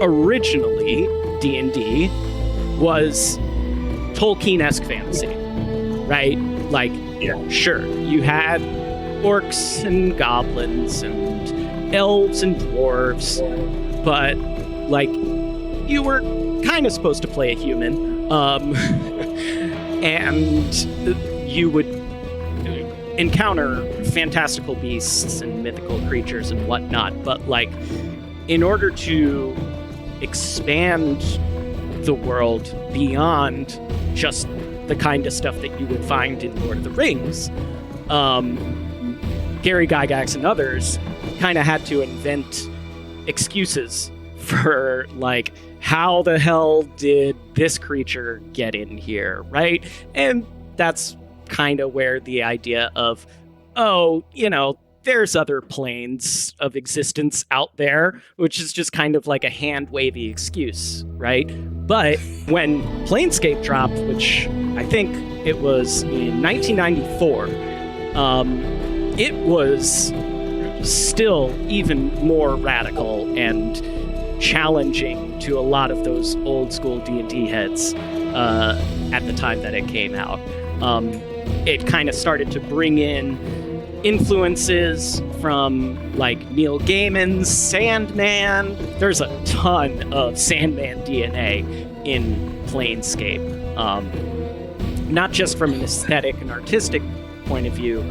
originally D&D was Tolkien-esque fantasy, right? Like, sure, you had orcs and goblins and elves and dwarves, but like you were kind of supposed to play a human, and you would encounter fantastical beasts and mythical creatures and whatnot, but like in order to expand the world beyond just the kind of stuff that you would find in Lord of the Rings, Gary Gygax and others kind of had to invent excuses for, like, how the hell did this creature get in here, right? And that's kind of where the idea of, oh, you know, there's other planes of existence out there, which is just kind of like a hand-wavy excuse, right? But when Planescape dropped, which I think it was in 1994, it was still even more radical and challenging to a lot of those old school D&D heads at the time that it came out. It kind of started to bring in influences from like Neil Gaiman's Sandman. There's a ton of Sandman DNA in Planescape, not just from an aesthetic and artistic point of view,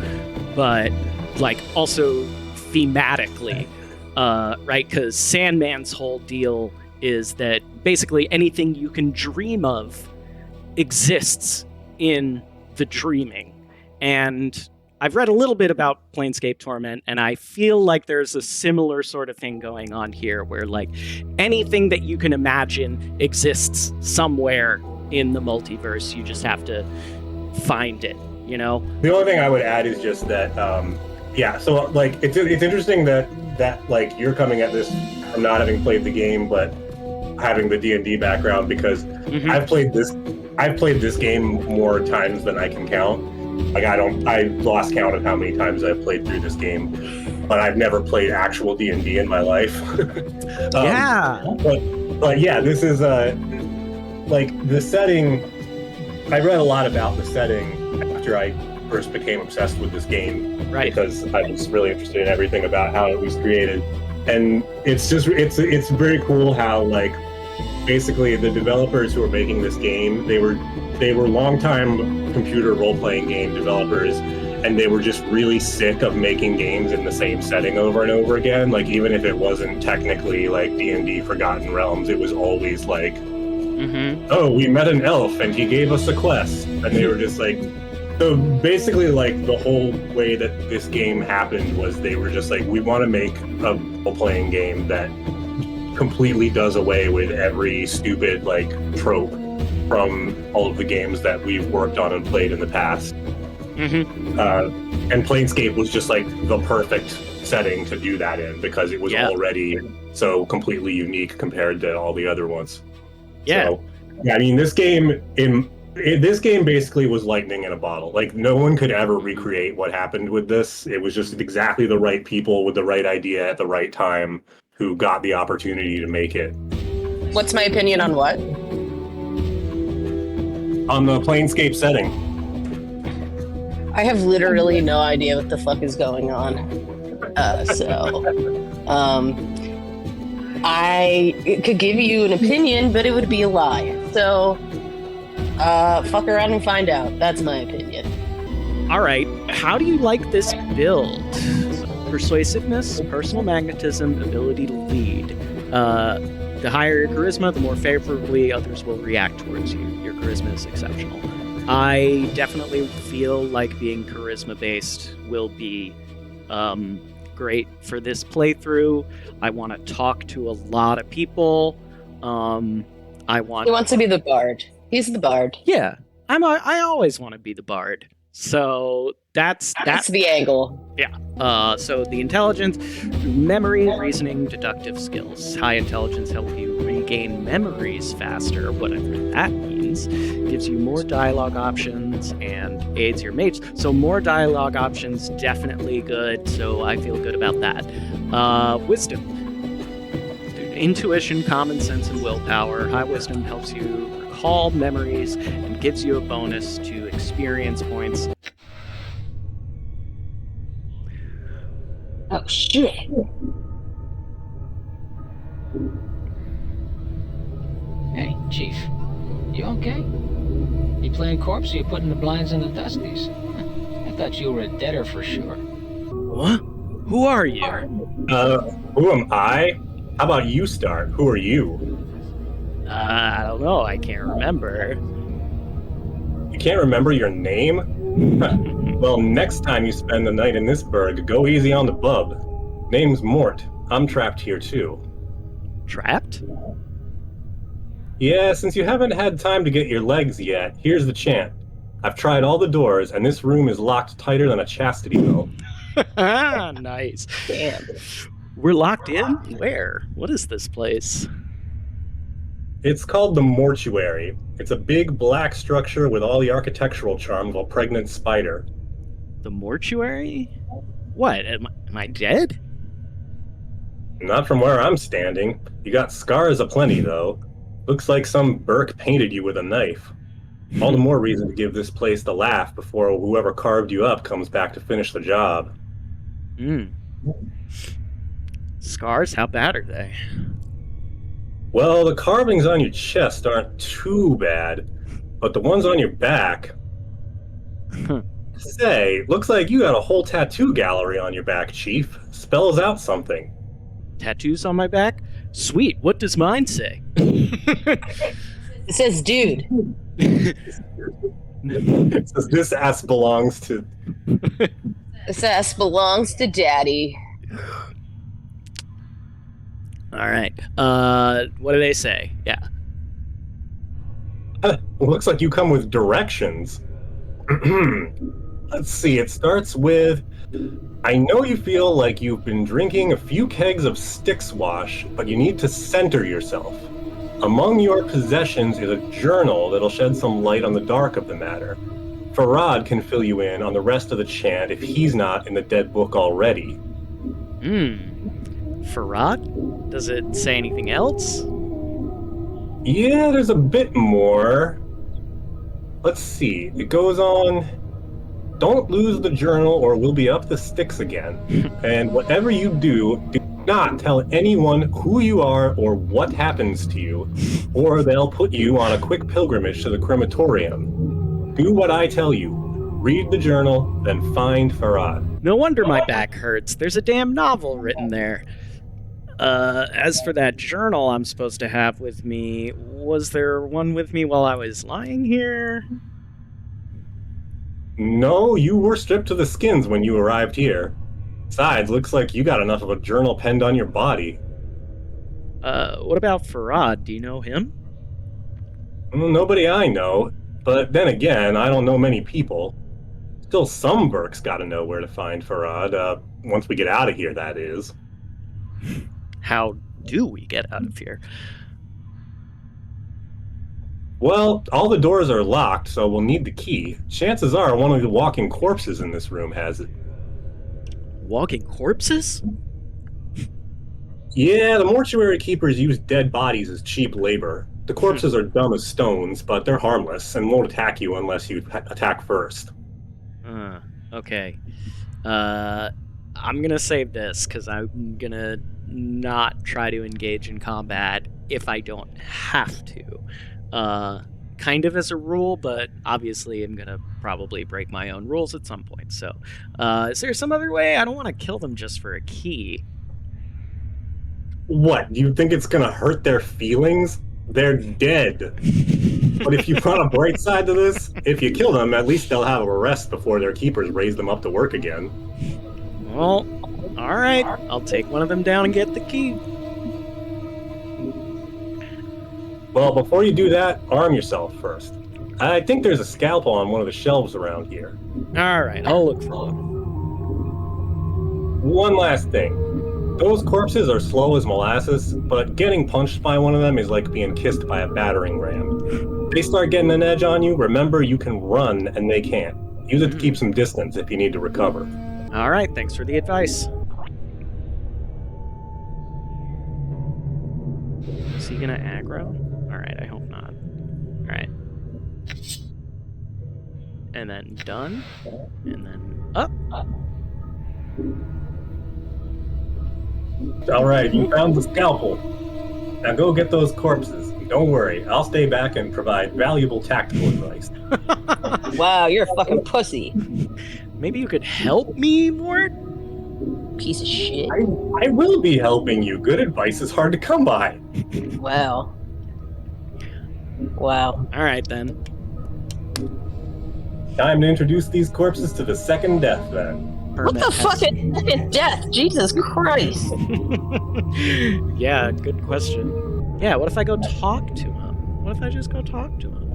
but like also thematically, right? Because Sandman's whole deal is that basically anything you can dream of exists in the dreaming. And I've read a little bit about Planescape Torment, and I feel like there's a similar sort of thing going on here, where like anything that you can imagine exists somewhere in the multiverse. You just have to find it, you know? The only thing I would add is just that, so like it's interesting that like you're coming at this from not having played the game, but having the D&D background, because I've played this game more times than I can count. Like I lost count of how many times I've played through this game, but I've never played actual D&D in my life. But yeah, this is like the setting. I read a lot about the setting after I first became obsessed with this game, right? Because I was really interested in everything about how it was created, and it's very cool how like basically the developers who were making this game, they were longtime computer role-playing game developers, and they were just really sick of making games in the same setting over and over again. Like even if it wasn't technically like D&D Forgotten Realms, it was always like, oh, we met an elf and he gave us a quest, and they were just like, so basically like the whole way that this game happened was they were just like, we want to make a role-playing game that completely does away with every stupid like trope from all of the games that we've worked on and played in the past. And Planescape was just like the perfect setting to do that in, because it was already so completely unique compared to all the other ones. So, I mean, this game basically was lightning in a bottle. Like no one could ever recreate what happened with this. It was just exactly the right people with the right idea at the right time who got the opportunity to make it. What's my opinion on what? On the Planescape setting. I have literally no idea what the fuck is going on. I could give you an opinion, but it would be a lie. So, fuck around and find out. That's my opinion. All right. How do you like this build? Persuasiveness, personal magnetism, ability to lead. The higher your charisma, the more favorably others will react towards you. Your charisma is exceptional. I definitely feel like being charisma-based will be great for this playthrough. I want to talk to a lot of people. He wants to be the bard. He's the bard. Yeah, I always want to be the bard. So that's the angle. Yeah. So the intelligence, memory, reasoning, deductive skills. High intelligence help you regain memories faster, whatever that means. Gives you more dialogue options and aids your mates. So more dialogue options, definitely good. So I feel good about that. Wisdom. intuition, common sense, and willpower. High wisdom helps you recall memories and gives you a bonus to experience points. Oh shit! Hey, Chief. You okay? You playing corpse or you putting the blinds in the dusties? I thought you were a deader for sure. What? Who are you? Who am I? How about you start? Who are you? I don't know. I can't remember. You can't remember your name? Well, next time you spend the night in this burg, go easy on the bub. Name's Mort. I'm trapped here too. Trapped? Yeah, since you haven't had time to get your legs yet, here's the chant. I've tried all the doors, and this room is locked tighter than a chastity belt. Nice. Damn. We're locked in? Where? What is this place? It's called the Mortuary. It's a big black structure with all the architectural charm of a pregnant spider. The mortuary? What? Am I dead? Not from where I'm standing. You got scars aplenty, though. Looks like some Burke painted you with a knife. All the more reason to give this place the laugh before whoever carved you up comes back to finish the job. Scars? How bad are they? Well, the carvings on your chest aren't too bad, but the ones on your back... Say, looks like you got a whole tattoo gallery on your back, Chief. Spells out something. Tattoos on my back? Sweet. What does mine say? It says, dude. It says, this ass belongs to... This ass belongs to daddy. All right. What do they say? Yeah. Looks like you come with directions. Let's see, it starts with, I know you feel like you've been drinking a few kegs of Styx wash, but you need to center yourself. Among your possessions is a journal that'll shed some light on the dark of the matter. Farad can fill you in on the rest of the chant if he's not in the dead book already. Farad? Does it say anything else? Yeah, there's a bit more. Let's see, it goes on, don't lose the journal or we'll be up the sticks again. And whatever you do not tell anyone who you are or what happens to you, or they'll put you on a quick pilgrimage to the crematorium. Do what I tell you. Read the journal, then find Farad. No wonder my back hurts. There's a damn novel written there. As for that journal I'm supposed to have with me, was there one with me while I was lying here? No, you were stripped to the skins when you arrived here. Besides, looks like you got enough of a journal penned on your body. What about Farad? Do you know him? Nobody I know, but then again, I don't know many people. Still, some Burke's gotta know where to find Farad, once we get out of here, that is. How do we get out of here? Well, all the doors are locked, so we'll need the key. Chances are one of the walking corpses in this room has it. Walking corpses? Yeah, the mortuary keepers use dead bodies as cheap labor. The corpses are dumb as stones, but they're harmless and won't attack you unless you attack first. Okay. I'm gonna save this, because I'm gonna not try to engage in combat if I don't have to. Kind of as a rule, but obviously I'm gonna probably break my own rules at some point. So, is there some other way? I don't want to kill them just for a key. What, do you think it's gonna hurt their feelings? They're dead. But if you put a bright side to this, if you kill them, at least they'll have a rest before their keepers raise them up to work again. Well, alright. I'll take one of them down and get the key. Well, before you do that, arm yourself first. I think there's a scalpel on one of the shelves around here. Alright, I'll look for one. One last thing. Those corpses are slow as molasses, but getting punched by one of them is like being kissed by a battering ram. They start getting an edge on you, remember you can run and they can't. Use it to keep some distance if you need to recover. Alright, thanks for the advice. Is he gonna aggro? Alright, I hope not. Alright. And then done. And then up. Alright, you found the scalpel. Now go get those corpses. Don't worry, I'll stay back and provide valuable tactical advice. Wow, you're a fucking pussy. Maybe you could help me, Mort? Piece of shit. I will be helping you. Good advice is hard to come by. Wow. Wow. Alright then. Time to introduce these corpses to the second death, then. What the fuck is fucking death? Jesus Christ. Yeah, good question. Yeah, what if I go talk to him? What if I just go talk to him?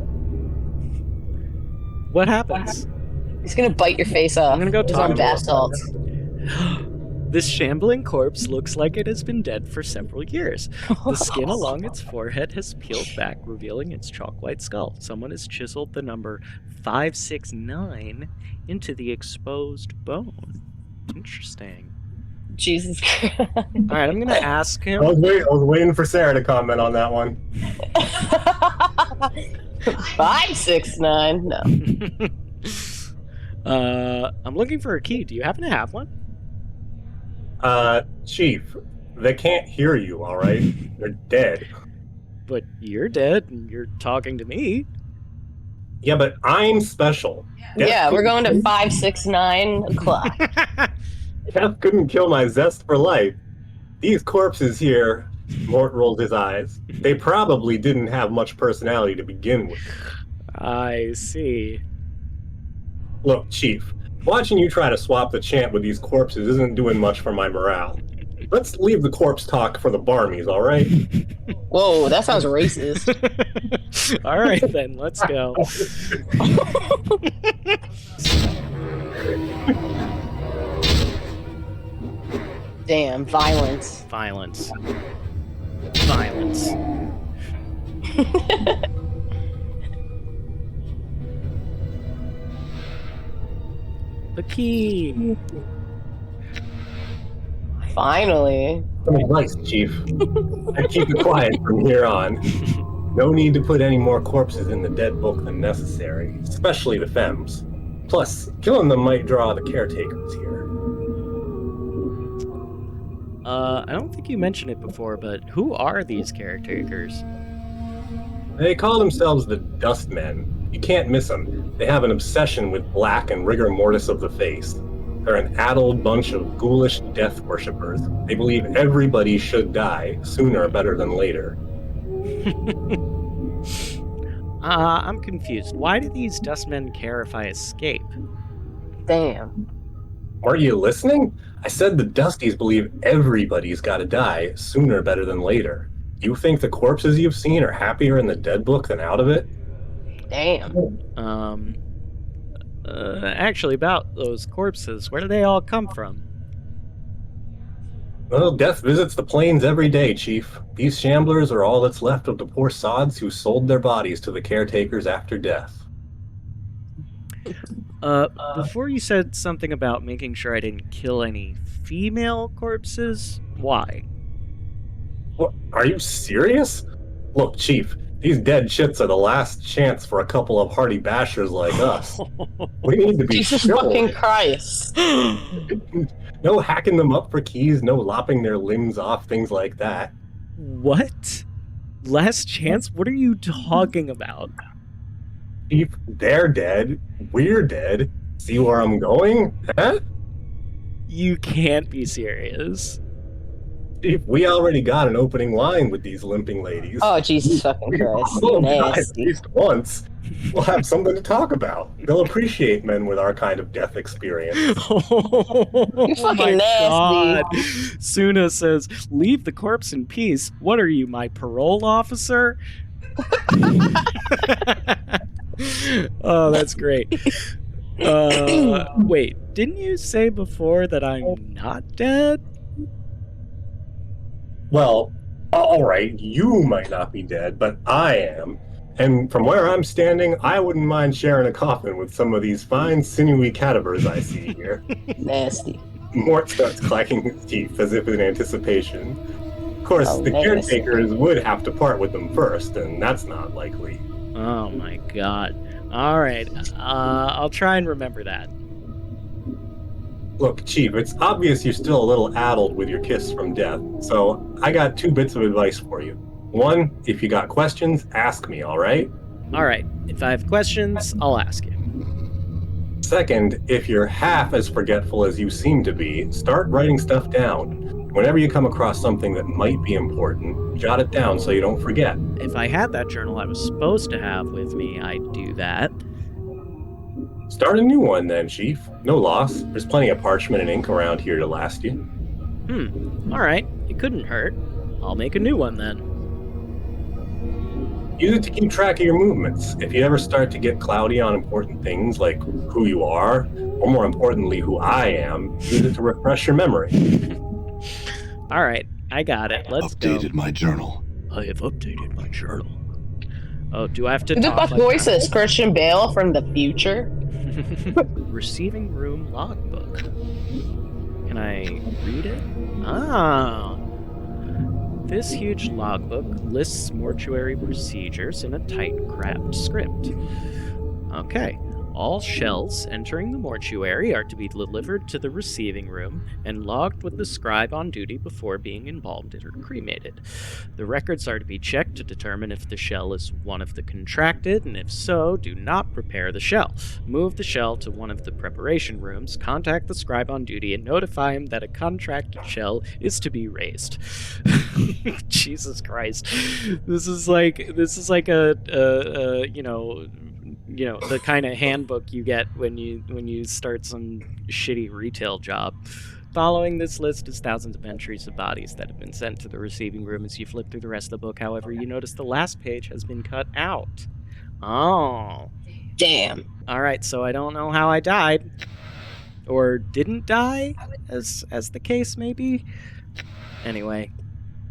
What happens? He's gonna bite your face off. I'm gonna go He's talk on to him. bath salts. This shambling corpse looks like it has been dead for several years. The skin along its forehead has peeled back, revealing its chalk-white skull. Someone has chiseled the number 569 into the exposed bone. Interesting. Jesus Christ. Alright, I'm gonna ask him. I was waiting for Sarah to comment on that one. 569? No. I'm looking for a key. Do you happen to have one? Chief, they can't hear you, alright? They're dead. But you're dead and you're talking to me. Yeah, but I'm special. Yeah, we're going to 569 o'clock. Death couldn't kill my zest for life. These corpses here, Mort rolled his eyes, they probably didn't have much personality to begin with. I see. Look, Chief, watching you try to swap the chant with these corpses isn't doing much for my morale. Let's leave the corpse talk for the barmies, alright? Whoa, that sounds racist. Alright then, let's go. Damn, violence. Violence. Violence. The key. Finally. Some advice, Chief. And keep it quiet from here on. No need to put any more corpses in the dead book than necessary, especially the femmes. Plus, killing them might draw the caretakers here. I don't think you mentioned it before, but who are these caretakers? They call themselves the Dustmen. You can't miss them. They have an obsession with black and rigor mortis of the face. They're an addled bunch of ghoulish death worshippers. They believe everybody should die, sooner better than later. I'm confused. Why do these dustmen care if I escape? Damn. Weren't you listening? I said the Dusties believe everybody's gotta die, sooner better than later. You think the corpses you've seen are happier in the dead book than out of it? Damn. Actually, about those corpses, where do they all come from? Well, death visits the plains every day, Chief. These shamblers are all that's left of the poor sods who sold their bodies to the caretakers after death. Before you said something about making sure I didn't kill any female corpses, why? What, are you serious? Look, Chief, these dead shits are the last chance for a couple of hardy bashers like us. We need to be Jesus sure. fucking Christ. No hacking them up for keys, no lopping their limbs off, things like that. What? Last chance? What are you talking about? Chief, they're dead. We're dead. See where I'm going? Huh? You can't be serious. Chief, we already got an opening line with these limping ladies. Oh, Jesus fucking Christ. Oh, God, at Nasty. least once. We'll have something to talk about. They'll appreciate men with our kind of death experience. Oh, You fucking my nasty. God. Suna says, leave the corpse in peace. What are you, my parole officer? Oh, that's great. Wait, didn't you say before that I'm not dead? Well, alright, you might not be dead, but I am. And from where I'm standing, I wouldn't mind sharing a coffin with some of these fine, sinewy cadavers I see here. Nasty. Mort starts clacking his teeth as if in anticipation. course, Oh, the goodness. caretakers would have to part with them first, and that's not likely. Oh my god. All right. I'll try and remember that. Look, Chief, it's obvious you're still a little addled with your kiss from death, so I got 2 bits of advice for you. One, if you got questions, ask me, all right? All right. If I have questions, I'll ask you. Second, if you're half as forgetful as you seem to be, start writing stuff down. Whenever you come across something that might be important, jot it down so you don't forget. If I had that journal I was supposed to have with me, I'd do that. Start a new one then, Chief. No loss. There's plenty of parchment and ink around here to last you. All right. It couldn't hurt. I'll make a new one then. Use it to keep track of your movements. If you ever start to get cloudy on important things like who you are, or more importantly, who I am, use it to refresh your memory. All right. I got it. Let's Updated my journal. go. I have updated my journal. Oh, do I have to Who the talk fuck like voice that? is Christian Bale from the future? Receiving room logbook. Can I read it? Ah. This huge logbook lists mortuary procedures in a tight, crabbed script. Okay. All shells entering the mortuary are to be delivered to the receiving room and logged with the scribe on duty before being embalmed or cremated. The records are to be checked to determine if the shell is one of the contracted, and if so, do not prepare the shell. Move the shell to one of the preparation rooms, contact the scribe on duty, and notify him that a contracted shell is to be raised. Jesus Christ. This is like a the kind of handbook you get when you start some shitty retail job. Following this list is thousands of entries of bodies that have been sent to the receiving room. As you flip through the rest of the book, however, you notice the last page has been cut out. Oh. Damn. Alright, so I don't know how I died. Or didn't die, as the case may be. Anyway,